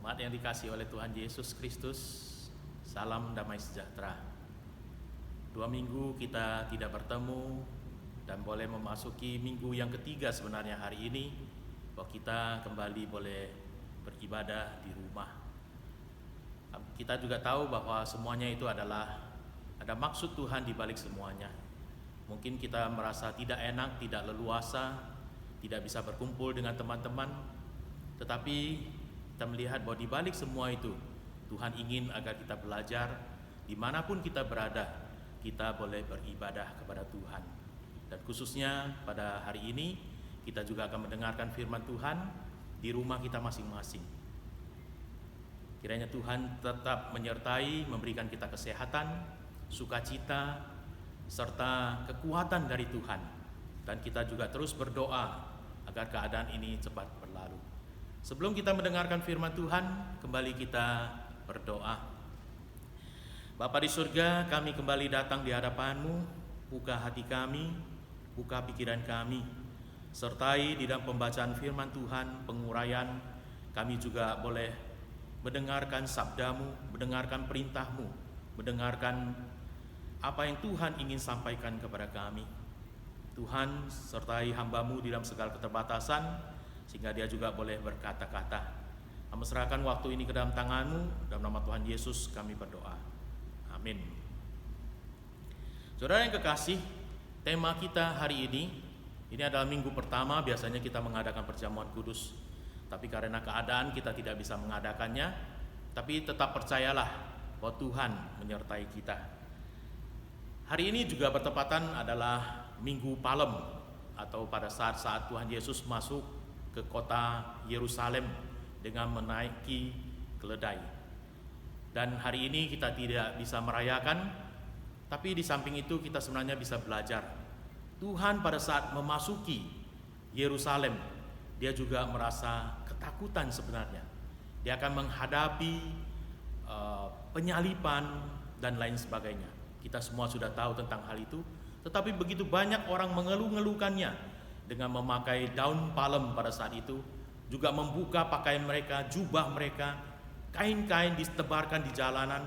Jemaat yang dikasihi oleh Tuhan Yesus Kristus, salam damai sejahtera. 2 minggu kita tidak bertemu dan boleh memasuki minggu yang ketiga sebenarnya hari ini, bahwa kita kembali boleh beribadah di rumah. Kita juga tahu bahwa semuanya itu adalah ada maksud Tuhan di balik semuanya. Mungkin kita merasa tidak enak, tidak leluasa, tidak bisa berkumpul dengan teman-teman, tetapi kita melihat bahwa di balik semua itu Tuhan ingin agar kita belajar dimanapun kita berada, kita boleh beribadah kepada Tuhan. Dan khususnya pada hari ini kita juga akan mendengarkan firman Tuhan di rumah kita masing-masing. Kiranya Tuhan tetap menyertai, memberikan kita kesehatan, sukacita, serta kekuatan dari Tuhan. Dan kita juga terus berdoa agar keadaan ini cepat berlalu. Sebelum kita mendengarkan firman Tuhan, kembali kita berdoa. Bapa di surga, kami kembali datang di hadapan-Mu. Buka hati kami, buka pikiran kami, sertai di dalam pembacaan firman Tuhan, penguraian. Kami juga boleh mendengarkan sabda-Mu, mendengarkan perintah-Mu, mendengarkan apa yang Tuhan ingin sampaikan kepada kami. Tuhan, sertai hamba-Mu di dalam segala keterbatasan, sehingga dia juga boleh berkata-kata. Kami serahkan waktu ini ke dalam tangan-Mu, dalam nama Tuhan Yesus kami berdoa. Amin. Saudara yang kekasih, tema kita hari ini adalah minggu pertama. Biasanya kita mengadakan perjamuan kudus, tapi karena keadaan kita tidak bisa mengadakannya. Tapi tetap percayalah bahwa Tuhan menyertai kita. Hari ini juga bertepatan adalah Minggu Palem, atau pada saat Tuhan Yesus masuk ke kota Yerusalem dengan menaiki keledai. Dan hari ini kita tidak bisa merayakan, tapi di samping itu kita sebenarnya bisa belajar. Tuhan pada saat memasuki Yerusalem, dia juga merasa ketakutan sebenarnya. Dia akan menghadapi penyalipan dan lain sebagainya. Kita semua sudah tahu tentang hal itu, tetapi begitu banyak orang mengeluh-ngeluhkannya dengan memakai daun palem pada saat itu, juga membuka pakaian mereka, jubah mereka, kain-kain ditebarkan di jalanan,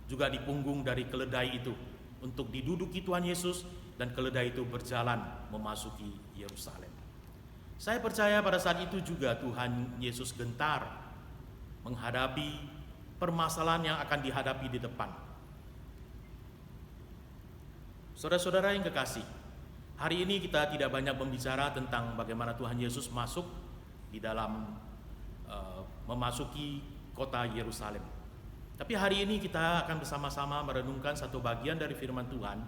juga di punggung dari keledai itu, untuk diduduki Tuhan Yesus, dan keledai itu berjalan memasuki Yerusalem. Saya percaya pada saat itu juga Tuhan Yesus gentar menghadapi permasalahan yang akan dihadapi di depan. Saudara-saudara yang kekasih, hari ini kita tidak banyak membicara tentang bagaimana Tuhan Yesus masuk di dalam memasuki kota Yerusalem. Tapi hari ini kita akan bersama-sama merenungkan satu bagian dari firman Tuhan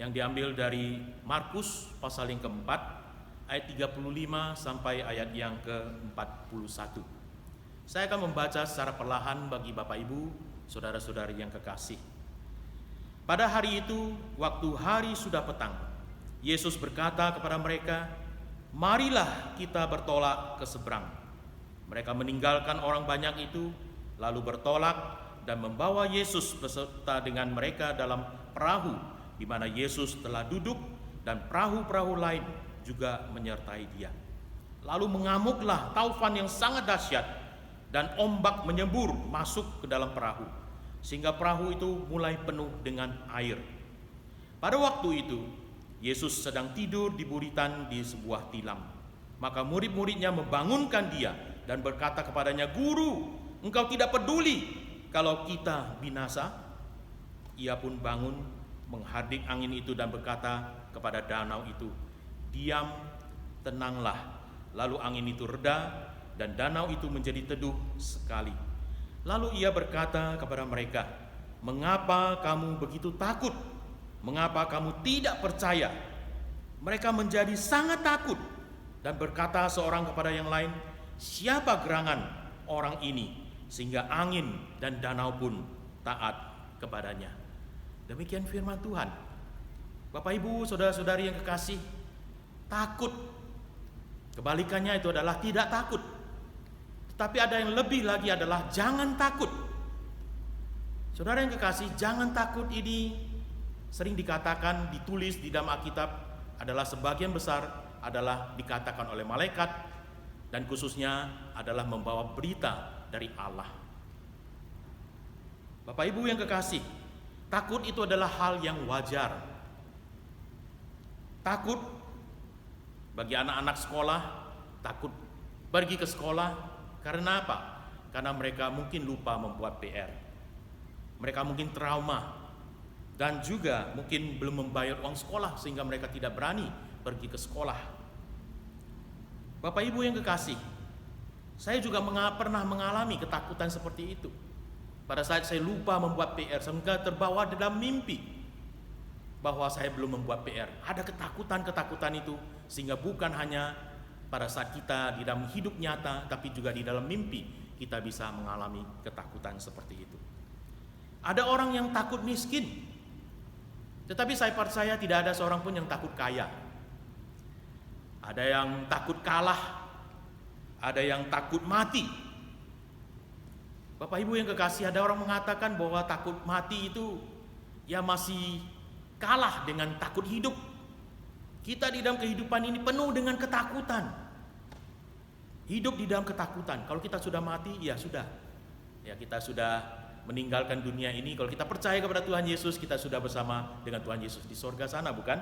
yang diambil dari Markus pasal yang keempat, ayat 35 sampai ayat yang ke-41. Saya akan membaca secara perlahan bagi Bapak Ibu, saudara-saudari yang kekasih. Pada hari itu, waktu hari sudah petang, Yesus berkata kepada mereka, "Marilah kita bertolak ke seberang." Mereka meninggalkan orang banyak itu, lalu bertolak dan membawa Yesus beserta dengan mereka dalam perahu di mana Yesus telah duduk, dan perahu-perahu lain juga menyertai dia. Lalu mengamuklah taufan yang sangat dahsyat, dan ombak menyembur masuk ke dalam perahu, sehingga perahu itu mulai penuh dengan air. Pada waktu itu, Yesus sedang tidur di buritan di sebuah tilam. Maka murid-muridnya membangunkan dia dan berkata kepadanya, "Guru, engkau tidak peduli kalau kita binasa?" Ia pun bangun, menghardik angin itu dan berkata kepada danau itu, "Diam, tenanglah." Lalu angin itu reda dan danau itu menjadi teduh sekali. Lalu ia berkata kepada mereka, "Mengapa kamu begitu takut? Mengapa kamu tidak percaya?" Mereka menjadi sangat takut dan berkata seorang kepada yang lain, "Siapa gerangan orang ini sehingga angin dan danau pun taat kepadanya?" Demikian firman Tuhan. Bapak Ibu, saudara-saudari yang kekasih, takut, kebalikannya itu adalah tidak takut. Tapi ada yang lebih lagi adalah jangan takut. Saudara yang kekasih, jangan takut ini sering dikatakan, ditulis di dalam Alkitab adalah sebagian besar adalah dikatakan oleh malaikat, dan khususnya adalah membawa berita dari Allah. Bapak Ibu yang kekasih, takut itu adalah hal yang wajar. Takut bagi anak-anak sekolah, takut pergi ke sekolah karena apa? Karena mereka mungkin lupa membuat PR. Mereka mungkin trauma dan juga mungkin belum membayar uang sekolah sehingga mereka tidak berani pergi ke sekolah. Bapak Ibu yang kekasih, saya juga pernah mengalami ketakutan seperti itu. Pada saat saya lupa membuat PR, sehingga terbawa dalam mimpi bahwa saya belum membuat PR. Ada ketakutan-ketakutan itu, sehingga bukan hanya pada saat kita di dalam hidup nyata, tapi juga di dalam mimpi kita bisa mengalami ketakutan seperti itu. Ada orang yang takut miskin, tetapi saya percaya tidak ada seorang pun yang takut kaya. Ada yang takut kalah, ada yang takut mati. Bapak Ibu yang kekasih, ada orang mengatakan bahwa takut mati itu ya masih kalah dengan takut hidup. Kita di dalam kehidupan ini penuh dengan ketakutan. Hidup di dalam ketakutan. Kalau kita sudah mati, ya sudah. Ya kita sudah meninggalkan dunia ini. Kalau kita percaya kepada Tuhan Yesus, kita sudah bersama dengan Tuhan Yesus di sorga sana, bukan?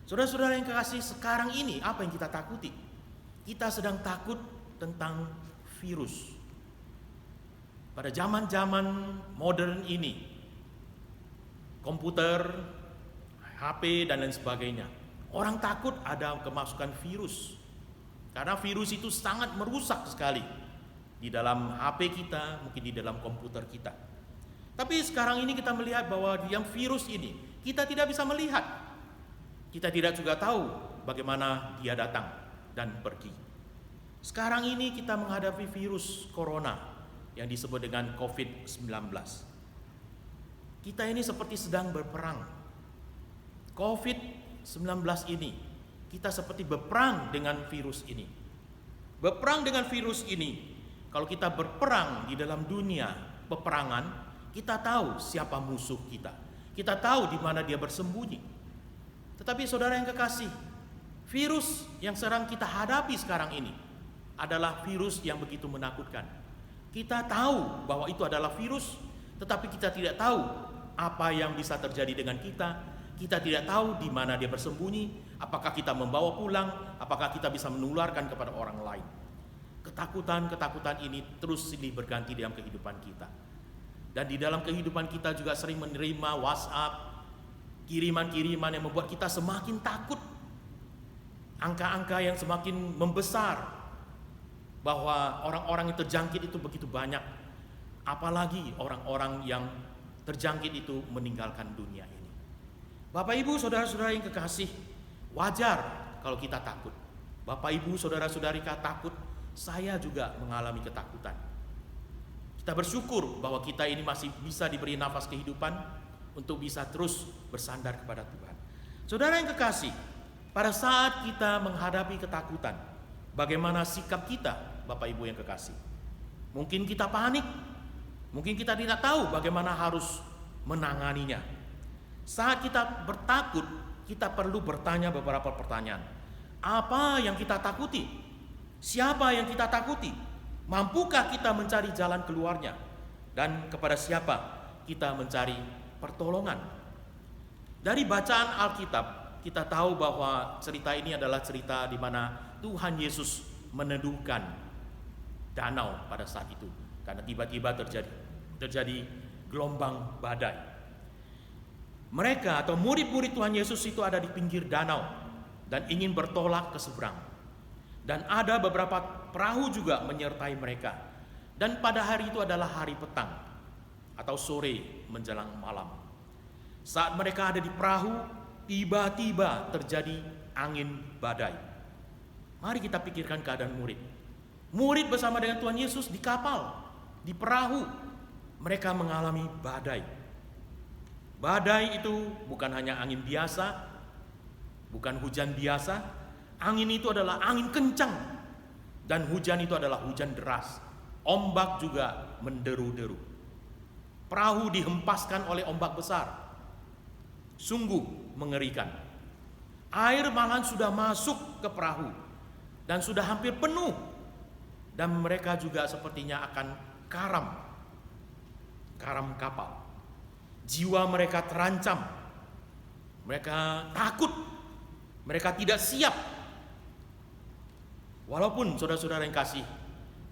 Saudara-saudara yang kekasih, sekarang ini apa yang kita takuti? Kita sedang takut tentang virus. Pada zaman-zaman modern ini, komputer, HP, dan lain sebagainya, orang takut ada kemasukan virus. Karena virus itu sangat merusak sekali di dalam HP kita, mungkin di dalam komputer kita. Tapi sekarang ini kita melihat bahwa yang virus ini, kita tidak bisa melihat. Kita tidak juga tahu bagaimana dia datang dan pergi. Sekarang ini kita menghadapi virus corona yang disebut dengan COVID-19. Kita ini seperti sedang berperang. COVID-19 ini, kita seperti berperang dengan virus ini. Berperang dengan virus ini, kalau kita berperang di dalam dunia peperangan, kita tahu siapa musuh kita. Kita tahu di mana dia bersembunyi. Tetapi saudara yang kekasih, virus yang sedang kita hadapi sekarang ini adalah virus yang begitu menakutkan. Kita tahu bahwa itu adalah virus, tetapi kita tidak tahu apa yang bisa terjadi dengan kita. Kita tidak tahu di mana dia bersembunyi, apakah kita membawa pulang, apakah kita bisa menularkan kepada orang lain. Ketakutan-ketakutan ini terus silih berganti dalam kehidupan kita. Dan di dalam kehidupan kita juga sering menerima WhatsApp, kiriman-kiriman yang membuat kita semakin takut. Angka-angka yang semakin membesar, bahwa orang-orang yang terjangkit itu begitu banyak, apalagi orang-orang yang terjangkit itu meninggalkan dunia ini. Bapak Ibu, saudara-saudara yang kekasih, wajar kalau kita takut. Bapak Ibu, saudara-saudari takut, saya juga mengalami ketakutan. Kita bersyukur bahwa kita ini masih bisa diberi nafas kehidupan untuk bisa terus bersandar kepada Tuhan. Saudara yang kekasih, pada saat kita menghadapi ketakutan, bagaimana sikap kita, Bapak Ibu yang kekasih? Mungkin kita panik, mungkin kita tidak tahu bagaimana harus menanganinya. Saat kita bertakut, kita perlu bertanya beberapa pertanyaan. Apa yang kita takuti? Siapa yang kita takuti? Mampukah kita mencari jalan keluarnya? Dan kepada siapa kita mencari pertolongan? Dari bacaan Alkitab, kita tahu bahwa cerita ini adalah cerita di mana Tuhan Yesus meneduhkan danau pada saat itu, karena tiba-tiba terjadi gelombang badai. Mereka atau murid-murid Tuhan Yesus itu ada di pinggir danau dan ingin bertolak ke seberang. Dan ada beberapa perahu juga menyertai mereka. Dan pada hari itu adalah hari petang atau sore menjelang malam. Saat mereka ada di perahu, tiba-tiba terjadi angin badai. Mari kita pikirkan keadaan murid. Murid bersama dengan Tuhan Yesus di kapal, di perahu. Mereka mengalami badai. Badai itu bukan hanya angin biasa, bukan hujan biasa. Angin itu adalah angin kencang. Dan hujan itu adalah hujan deras. Ombak juga menderu-deru. Perahu dihempaskan oleh ombak besar. Sungguh mengerikan. Air malahan sudah masuk ke perahu dan sudah hampir penuh dan mereka juga sepertinya akan karam kapal. Jiwa mereka terancam, mereka takut, mereka tidak siap. Walaupun saudara-saudara yang kasih,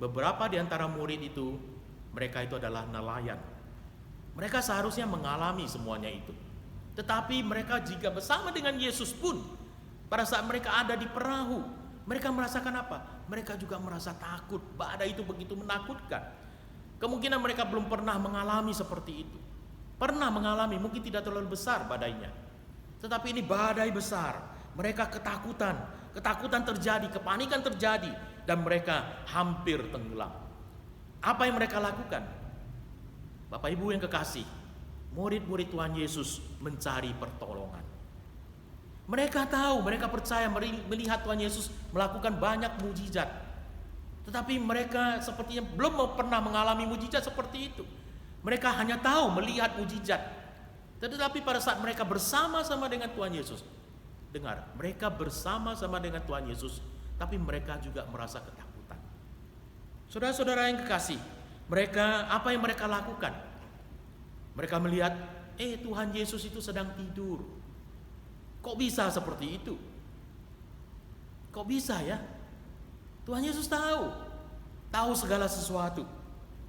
beberapa di antara murid itu, mereka itu adalah nelayan. Mereka seharusnya mengalami semuanya itu. Tetapi mereka jika bersama dengan Yesus pun, pada saat mereka ada di perahu, mereka merasakan apa? Mereka juga merasa takut. Badai itu begitu menakutkan. Kemungkinan mereka belum pernah mengalami seperti itu. Pernah mengalami, mungkin tidak terlalu besar badainya. Tetapi ini badai besar. Mereka ketakutan terjadi, kepanikan terjadi, dan mereka hampir tenggelam. Apa yang mereka lakukan? Bapak Ibu yang kekasih, murid-murid Tuhan Yesus mencari pertolongan. Mereka tahu, mereka percaya melihat Tuhan Yesus melakukan banyak mujizat. Tetapi mereka sepertinya belum pernah mengalami mujizat seperti itu. Mereka hanya tahu melihat mujizat. Tetapi pada saat mereka bersama-sama dengan Tuhan Yesus, dengar, mereka bersama-sama dengan Tuhan Yesus, tapi mereka juga merasa ketakutan. Saudara-saudara yang kekasih, apa yang mereka lakukan? Mereka melihat, Tuhan Yesus itu sedang tidur. Kok bisa seperti itu? Kok bisa ya? Tuhan Yesus tahu segala sesuatu.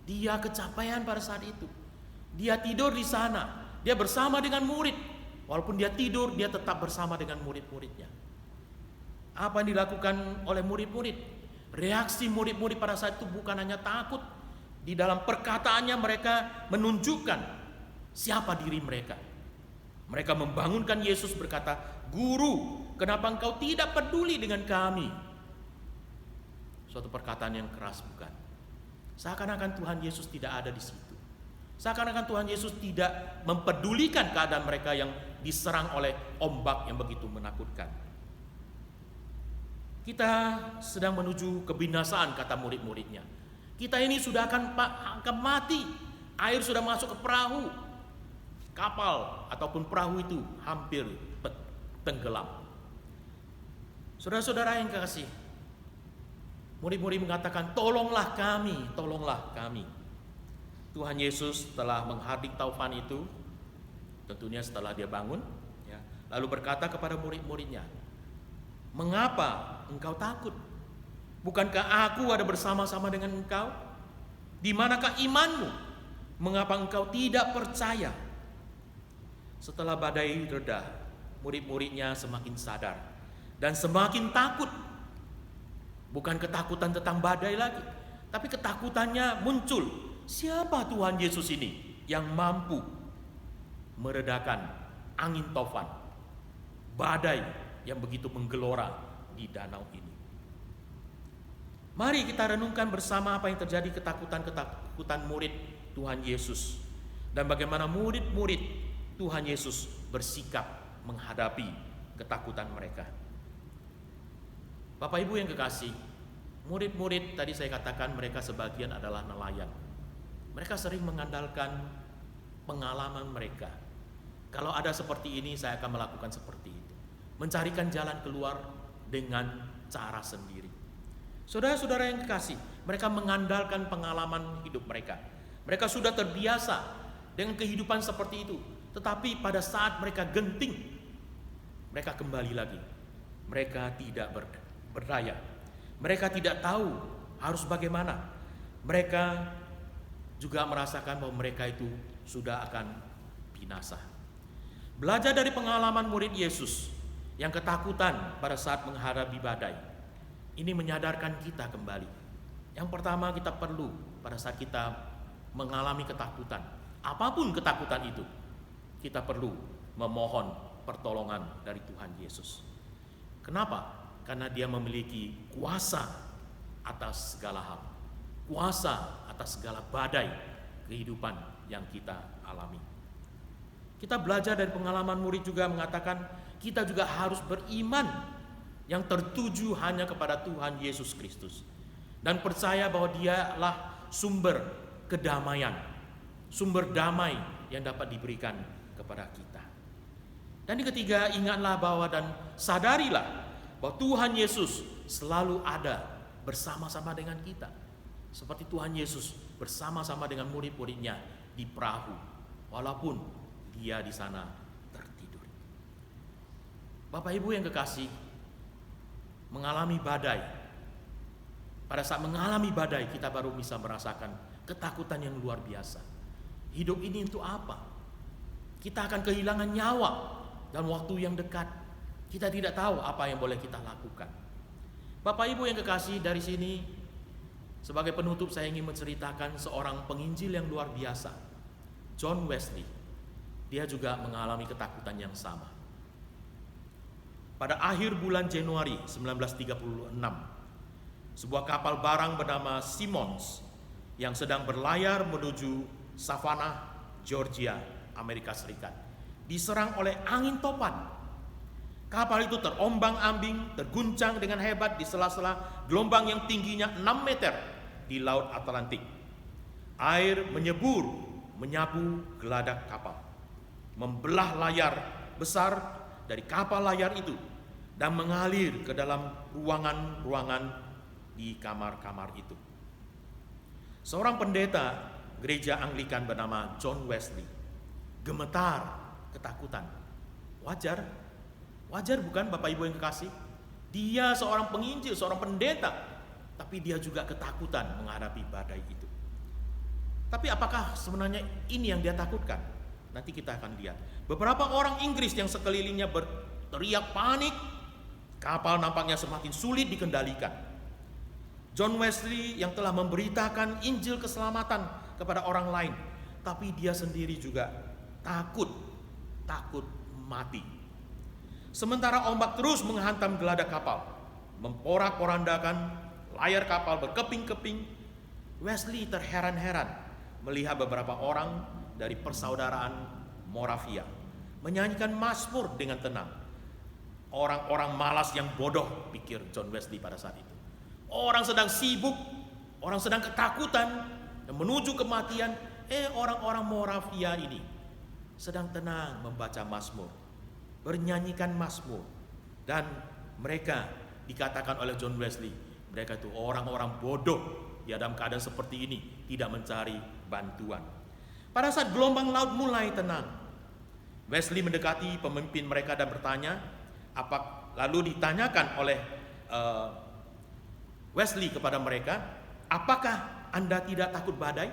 Dia kecapean pada saat itu. Dia tidur di sana. Dia bersama dengan murid. Walaupun dia tidur, dia tetap bersama dengan murid-muridnya. Apa yang dilakukan oleh murid-murid? Reaksi murid-murid pada saat itu bukan hanya takut. Di dalam perkataannya mereka menunjukkan siapa diri mereka. Mereka membangunkan Yesus berkata, "Guru, kenapa engkau tidak peduli dengan kami?" Suatu perkataan yang keras bukan? Seakan-akan Tuhan Yesus tidak ada di situ. Seakan-akan Tuhan Yesus tidak mempedulikan keadaan mereka yang diserang oleh ombak yang begitu menakutkan. Kita sedang menuju kebinasaan, kata murid-muridnya. Kita ini sudah akan mati. Air sudah masuk ke perahu. Kapal ataupun perahu itu hampir tenggelam. Saudara-saudara yang kekasih, murid-murid mengatakan, tolonglah kami. Tuhan Yesus setelah menghardik taufan itu, tentunya setelah dia bangun, ya, lalu berkata kepada murid-muridnya, "Mengapa engkau takut? Bukankah aku ada bersama-sama dengan engkau? Di manakah imanmu? Mengapa engkau tidak percaya?" Setelah badai reda, murid-muridnya semakin sadar dan semakin takut. Bukan ketakutan tentang badai lagi, tapi ketakutannya muncul. Siapa Tuhan Yesus ini yang mampu meredakan angin taufan, badai yang begitu menggelora di danau ini? Mari kita renungkan bersama apa yang terjadi, ketakutan murid Tuhan Yesus, dan bagaimana murid-murid Tuhan Yesus bersikap menghadapi ketakutan mereka. Bapak Ibu yang kekasih, murid-murid tadi saya katakan mereka sebagian adalah nelayan. Mereka sering mengandalkan pengalaman mereka. Kalau ada seperti ini, saya akan melakukan seperti itu. Mencarikan jalan keluar dengan cara sendiri. Saudara-saudara yang kekasih, mereka mengandalkan pengalaman hidup mereka. Mereka sudah terbiasa dengan kehidupan seperti itu. Tetapi pada saat mereka genting, mereka kembali lagi. Mereka tidak berdaya. Mereka tidak tahu harus bagaimana. Mereka juga merasakan bahwa mereka itu sudah akan binasa. Belajar dari pengalaman murid Yesus yang ketakutan pada saat menghadapi badai, ini menyadarkan kita kembali. Yang pertama, kita perlu pada saat kita mengalami ketakutan, apapun ketakutan itu, kita perlu memohon pertolongan dari Tuhan Yesus. Kenapa? Karena Dia memiliki kuasa atas segala hal, kuasa atas segala badai kehidupan yang kita alami. Kita belajar dari pengalaman murid juga mengatakan kita juga harus beriman yang tertuju hanya kepada Tuhan Yesus Kristus dan percaya bahwa Dialah sumber kedamaian, sumber damai yang dapat diberikan kepada kita. Dan yang ketiga, ingatlah bahwa dan sadarilah bahwa Tuhan Yesus selalu ada bersama-sama dengan kita. Seperti Tuhan Yesus bersama-sama dengan murid-muridnya di perahu, walaupun dia di sana tertidur. Bapak Ibu yang kekasih, mengalami badai. Pada saat mengalami badai, kita baru bisa merasakan ketakutan yang luar biasa. Hidup ini untuk apa? Kita akan kehilangan nyawa dalam waktu yang dekat. Kita tidak tahu apa yang boleh kita lakukan. Bapak Ibu yang kekasih, dari sini sebagai penutup saya ingin menceritakan seorang penginjil yang luar biasa, John Wesley. Dia juga mengalami ketakutan yang sama. Pada akhir bulan Januari 1936, sebuah kapal barang bernama Simmons yang sedang berlayar menuju Savannah, Georgia, Amerika Serikat, diserang oleh angin topan. Kapal itu terombang-ambing, terguncang dengan hebat di sela-sela gelombang yang tingginya 6 meter di Laut Atlantik. Air menyebur, menyapu geladak kapal, membelah layar besar dari kapal layar itu dan mengalir ke dalam ruangan-ruangan di kamar-kamar itu. Seorang pendeta gereja Anglikan bernama John Wesley gemetar, ketakutan. Wajar bukan Bapak Ibu yang kekasih? Dia seorang penginjil, seorang pendeta, tapi dia juga ketakutan menghadapi badai itu. Tapi apakah sebenarnya ini yang dia takutkan? Nanti kita akan lihat. Beberapa orang Inggris yang sekelilingnya berteriak panik. Kapal nampaknya semakin sulit dikendalikan. John Wesley yang telah memberitakan Injil keselamatan kepada orang lain, tapi dia sendiri juga takut mati. Sementara ombak terus menghantam geladak kapal, memporak-porandakan layar kapal berkeping-keping, Wesley terheran-heran melihat beberapa orang dari persaudaraan Moravia menyanyikan mazmur dengan tenang. Orang-orang malas yang bodoh, pikir John Wesley pada saat itu. Orang sedang sibuk, orang sedang ketakutan dan menuju kematian. Orang-orang Moravia ini sedang tenang membaca mazmur, bernyanyikan mazmur. Dan mereka dikatakan oleh John Wesley, mereka itu orang-orang bodoh di dalam keadaan seperti ini, tidak mencari bantuan. Pada saat gelombang laut mulai tenang, Wesley mendekati pemimpin mereka dan bertanya, lalu ditanyakan oleh Wesley kepada mereka, apakah Anda tidak takut badai?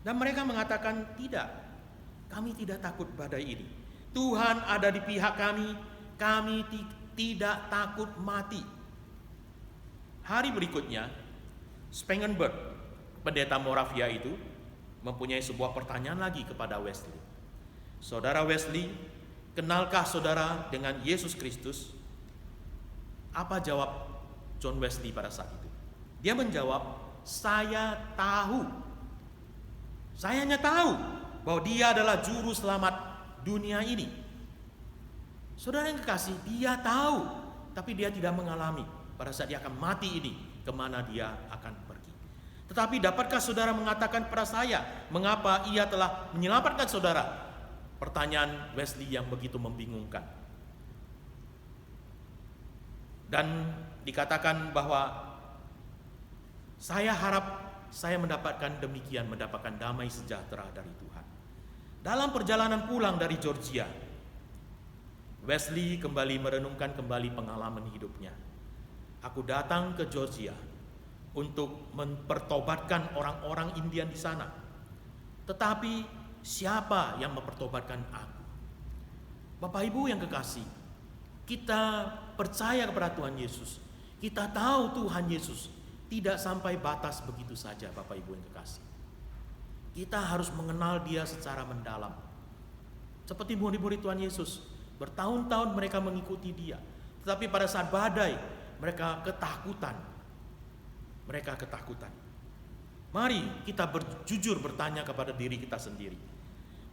Dan mereka mengatakan, tidak, kami tidak takut badai ini. Tuhan ada di pihak kami tidak takut mati. Hari berikutnya, Spangenberg, pendeta Moravia itu, mempunyai sebuah pertanyaan lagi kepada Wesley. Saudara Wesley, kenalkah saudara dengan Yesus Kristus? Apa jawab John Wesley pada saat itu? Dia menjawab, saya tahu. Saya hanya tahu bahwa dia adalah juru selamat dunia ini. Saudara yang kekasih, dia tahu, tapi dia tidak mengalami pada saat dia akan mati ini, kemana dia akan pergi. Tetapi dapatkah saudara mengatakan kepada saya, mengapa ia telah menyelamatkan saudara? Pertanyaan Wesley yang begitu membingungkan. Dan dikatakan bahwa saya harap saya mendapatkan demikian, mendapatkan damai sejahtera dari Tuhan. Dalam perjalanan pulang dari Georgia, Wesley kembali merenungkan kembali pengalaman hidupnya. Aku datang ke Georgia untuk mempertobatkan orang-orang Indian di sana. Tetapi siapa yang mempertobatkan aku? Bapak Ibu yang kekasih, kita percaya kepada Tuhan Yesus. Kita tahu Tuhan Yesus tidak sampai batas begitu saja, Bapak Ibu yang kekasih. Kita harus mengenal Dia secara mendalam. Seperti murid-murid Tuhan Yesus, bertahun-tahun mereka mengikuti Dia. Tetapi pada saat badai, mereka ketakutan. Mari kita jujur bertanya kepada diri kita sendiri.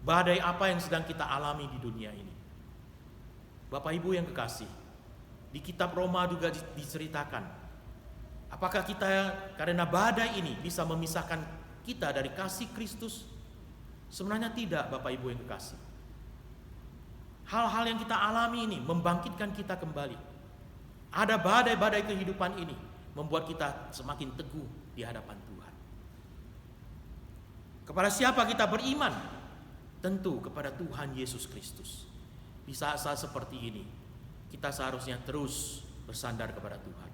Badai apa yang sedang kita alami di dunia ini? Bapak Ibu yang kekasih, di kitab Roma juga diceritakan, apakah kita karena badai ini bisa memisahkan kita dari kasih Kristus? Sebenarnya tidak, Bapak Ibu yang kekasih. Hal-hal yang kita alami ini membangkitkan kita kembali. Ada badai-badai kehidupan ini membuat kita semakin teguh di di hadapan Tuhan. Kepada siapa kita beriman? Tentu kepada Tuhan Yesus Kristus. Di saat-saat seperti ini, kita seharusnya terus bersandar kepada Tuhan.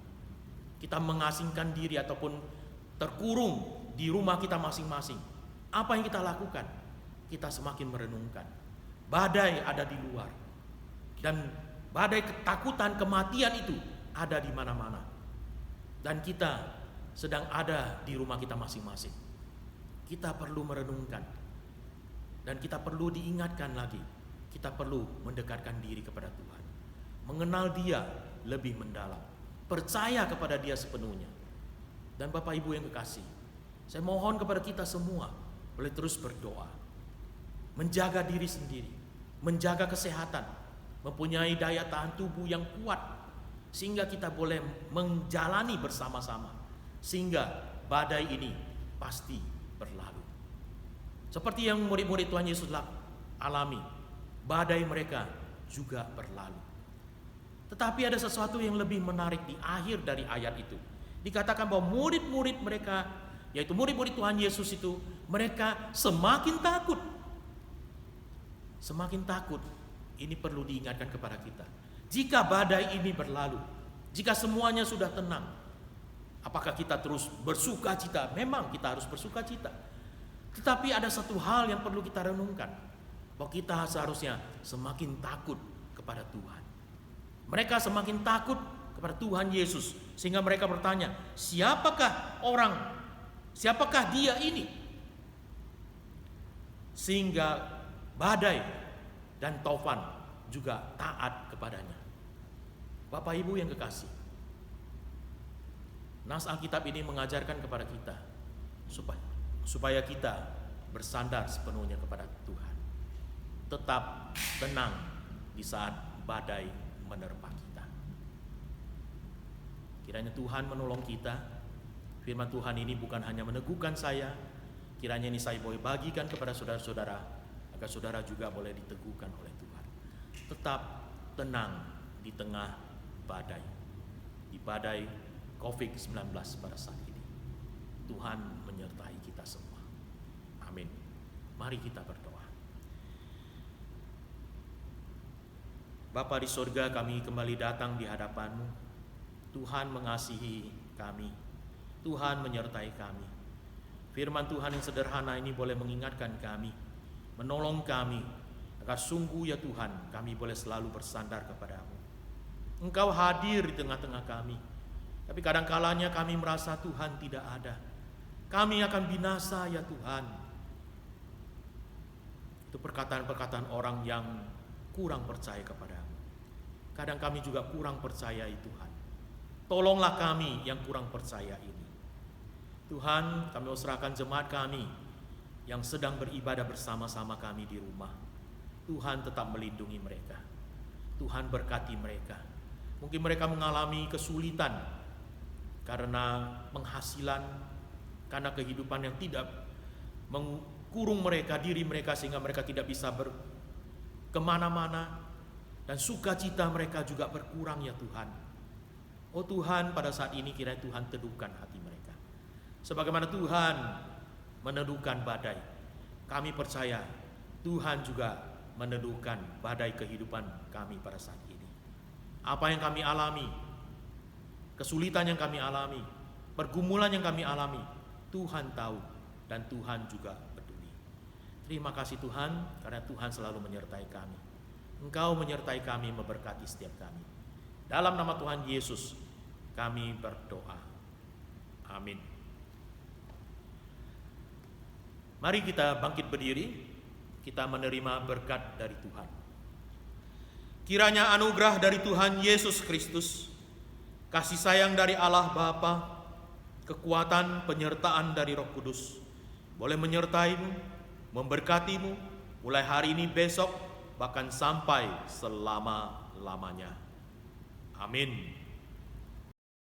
Kita mengasingkan diri ataupun terkurung di rumah kita masing-masing. Apa yang kita lakukan? Kita semakin merenungkan. Badai ada di luar. Dan badai ketakutan, kematian itu ada di mana-mana. Dan kita sedang ada di rumah kita masing-masing. Kita perlu merenungkan. Dan kita perlu diingatkan lagi. Kita perlu mendekatkan diri kepada Tuhan. Mengenal Dia lebih mendalam. Percaya kepada Dia sepenuhnya. Dan Bapak Ibu yang kekasih, saya mohon kepada kita semua boleh terus berdoa. Menjaga diri sendiri. Menjaga kesehatan. Mempunyai daya tahan tubuh yang kuat. Sehingga kita boleh menjalani bersama-sama. Sehingga badai ini pasti berlalu. Seperti yang murid-murid Tuhan Yesus alami, badai mereka juga berlalu. Tetapi ada sesuatu yang lebih menarik di akhir dari ayat itu. Dikatakan bahwa murid-murid mereka, yaitu murid-murid Tuhan Yesus itu, mereka semakin takut. Semakin takut. Ini perlu diingatkan kepada kita. Jika badai ini berlalu, jika semuanya sudah tenang, apakah kita terus bersuka cita? Memang kita harus bersuka cita. Tetapi ada satu hal yang perlu kita renungkan, bahwa kita seharusnya semakin takut kepada Tuhan. Mereka semakin takut kepada Tuhan Yesus, sehingga mereka bertanya, siapakah Dia ini? Sehingga badai dan taufan juga taat kepadanya. Bapak Ibu yang kekasih, nas Alkitab ini mengajarkan kepada kita supaya kita bersandar sepenuhnya kepada Tuhan. Tetap tenang di saat badai menerpa kita. Kiranya Tuhan menolong kita. Firman Tuhan ini bukan hanya meneguhkan saya, kiranya ini saya boleh bagikan kepada saudara-saudara, agar saudara juga boleh diteguhkan oleh Tuhan. Tetap tenang di tengah badai. Di badai COVID-19 pada saat ini. Tuhan menyertai kita semua. Amin. Mari kita berdoa. Bapa di surga, kami kembali datang di hadapan-Mu. Tuhan mengasihi kami. Tuhan menyertai kami. Firman Tuhan yang sederhana ini boleh mengingatkan kami, menolong kami, agar sungguh ya Tuhan, kami boleh selalu bersandar kepada-Mu. Engkau hadir di tengah-tengah kami. Tapi kadang-kalanya kami merasa Tuhan tidak ada. Kami akan binasa ya Tuhan. Itu perkataan-perkataan orang yang kurang percaya kepada-Mu. Kadang kami juga kurang percaya Tuhan. Tolonglah kami yang kurang percaya ini. Tuhan, kami serahkan jemaat kami yang sedang beribadah bersama-sama kami di rumah. Tuhan tetap melindungi mereka. Tuhan berkati mereka. Mungkin mereka mengalami kesulitan karena penghasilan, karena kehidupan yang tidak mengkurung mereka, diri mereka, sehingga mereka tidak bisa kemana-mana, dan sukacita mereka juga berkurang ya Tuhan. Oh Tuhan, pada saat ini kiranya Tuhan teduhkan hati mereka. Sebagaimana Tuhan meneduhkan badai, kami percaya Tuhan juga meneduhkan badai kehidupan kami pada saat ini. Apa yang kami alami, kesulitan yang kami alami, pergumulan yang kami alami, Tuhan tahu dan Tuhan juga peduli. Terima kasih Tuhan, karena Tuhan selalu menyertai kami. Engkau menyertai kami, memberkati setiap kami. Dalam nama Tuhan Yesus kami berdoa. Amin. Mari kita bangkit berdiri, kita menerima berkat dari Tuhan. Kiranya anugerah dari Tuhan Yesus Kristus, kasih sayang dari Allah Bapa, kekuatan penyertaan dari Roh Kudus boleh menyertaimu, memberkatimu mulai hari ini, besok, bahkan sampai selama-lamanya. Amin.